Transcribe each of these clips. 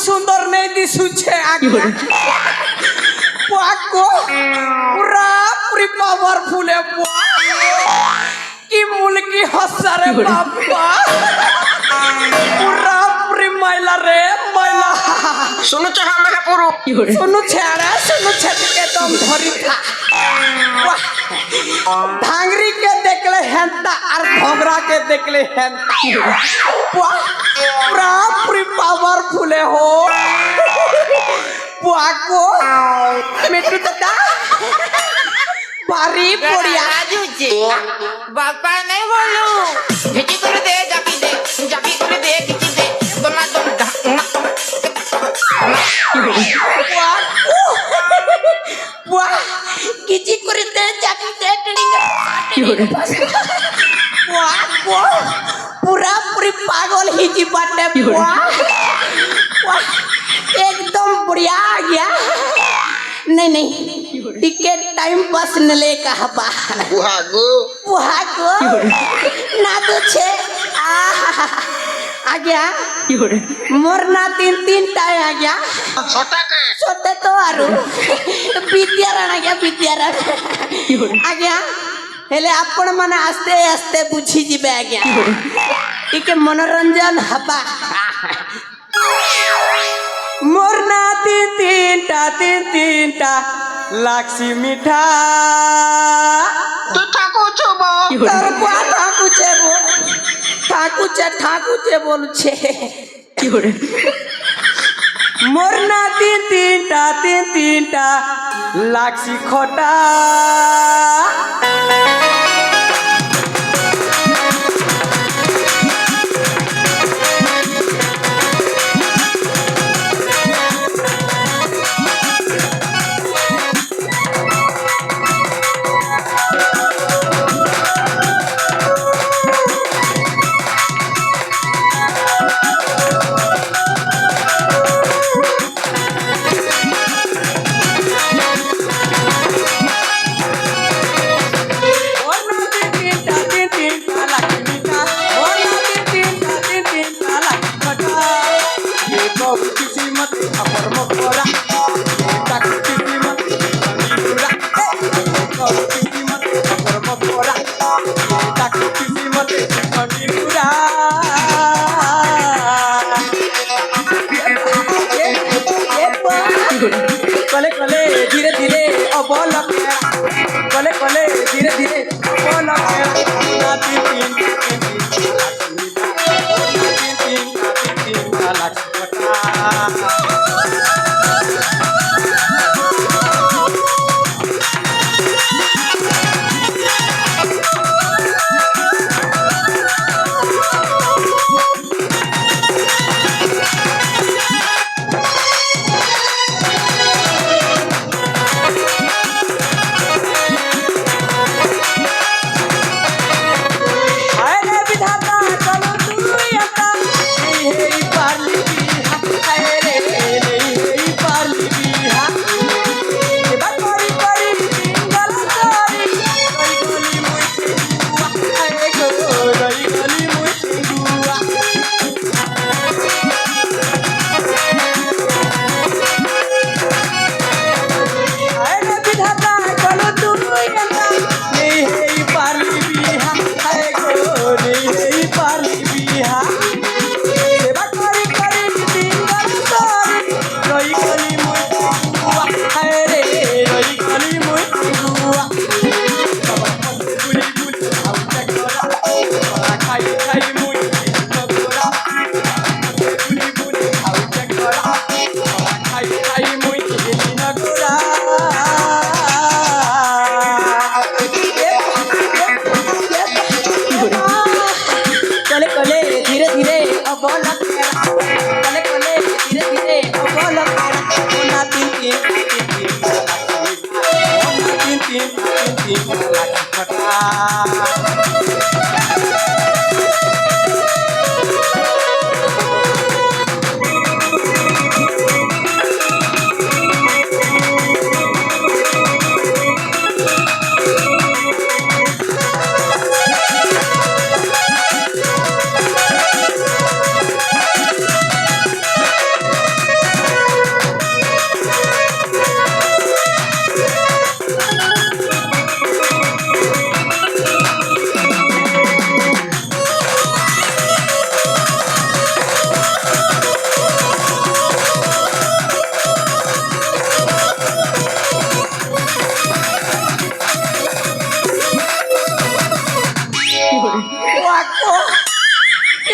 সুন্দর নেই দিশুছে আগে পাকো পুরা পুরি পাওয়ারফুল है কি মুলকি হসারে বাবা পুরা পুরি মাইলা রে মাইলা শুনুছ আমাকে পুরো শুনুছে একদম ধরি থা ধাंगरी के देखले हेंता और भोगरा के देखले हेंता पूरा पूरी पावरफुल हो पुआको मेटू दादा भारी बढ़िया जुजे बापा नहीं बोलू भेजी करे दे जापी करे दे किची दे दोना तुम पुआ किची करे दे जापी दे ट्रेनिंग पुआ पूरा पूरी पागल ही जी बाटे पुआ एकदम बढ़िया आ गया नहीं टिकट टाइम पास नले कहा बाहर पुहागो ना तो छे आ गया मोर ना तीन टाइम आ गया छोटे तो आरु विद्यारण आ गया आ गया हेले आपण माने आस्ते आस्ते बुझी जिबे आ गया टिके मनोरंजन हबा मोर ना तीन टा लाक्षी मिठा तो ठाकुर छबो তোর পা ঠাকুছে বলছে কি করে মোর না তিনটা লাক্ষি খটা कले धीरे धीरे अबल कले धीरे धीरे अबल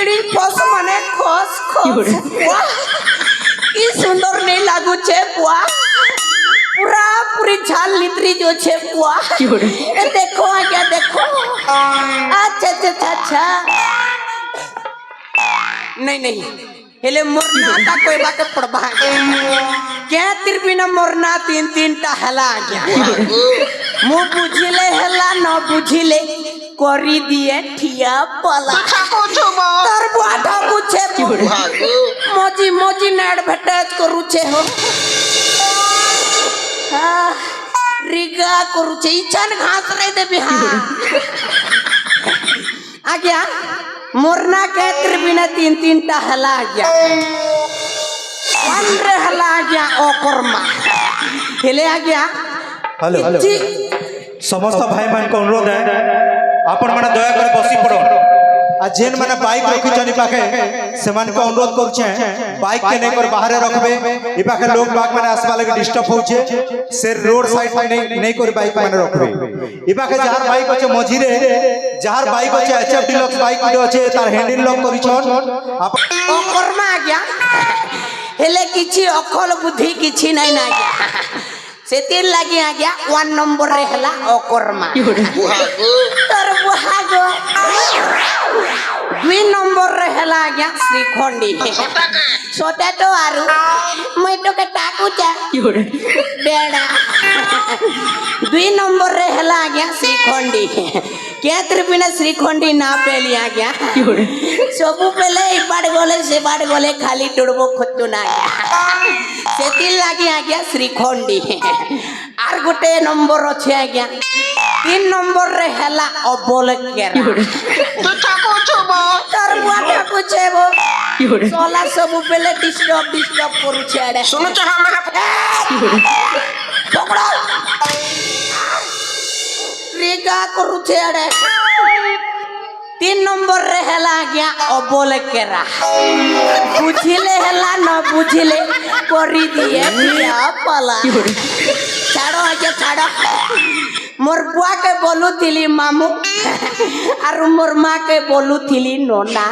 বিড়ি ফস মানে খস খস বুয়া কি সুন্দর নেই লাগুছে বুয়া पूरा पूरी झाल नितरी जो छे बुआ ए देखो आज्ञा देखो अच्छा अच्छा अच्छा नहीं नहीं हेले मोरना ता कोई बात पड़बा क्या तिरबिना मोरना तीन तीन टा हला आज्ञा मु बुझिले हला न बुझिले करी दिए ठिया पला तर बुआ ठाकू छे मोजी मोजी ने एडवर्टाइज करू छे हो रिगा करूचे इच्छान घास रहे दे बिहार आ गया मोरना के त्रिबिना तीन तीन टा हला आ गया पंद्रह हला आ गया ओकरमा हेले आ गया हेलो हेलो समस्त भाई मान को अनुरोध है आपण माने दया कर बसी पड़ो आ जेन माने बाइक रखी जानी पाखे से मान को अनुरोध करछे बाइक के नहीं कर बाहर रखबे ई पाखे लोग बाग माने आसबा लगे डिस्टर्ब होचे से रोड साइड में नहीं कर बाइक माने रखबे ई पाखे जहार बाइक अछि मझी रे जहार बाइक अछि एचएफ डिलक्स बाइक अछि तार हैंडल लॉक करिछन ओकरमा आ गया हेले किछि अकल बुद्धि किछि नहीं ना गया सेतिर लागी आ गया 1 नंबर रे हला ओकरमा तर बुहागो 2 नंबर रे हला आ गया श्रीखंडी छोटा तो आरु मैं तो के टाकू जा बेड़ा 2 नंबर रे हला आ गया श्रीखंडी क्या त्रिपिना श्रीखंडी ना पेली आ गया सबु पेले इबाड़ गले से बाड़ गले खाली टुड़बो खत्तु ना गया सेतिर लागी आ गया श्रीखंडी आर गोटे नंबर अच्छे आ गया 3 नंबर रे हला अबोल केरा तो ठाकू छबो तर बुआ ठाकू छबो सोला सबु पेले डिस्टर्ब करू छेड़े सुनो छ हम पकड़ो रिगा करू छेड़े 3 नंबर रे हला गया अबोल केरा बुझिले हला न बुझिले करी दिए या पला छाड़ो आके छाड़ो मोर बुआ के बोलू थिली मामू आर मोर माँ के बोलू थिली नोना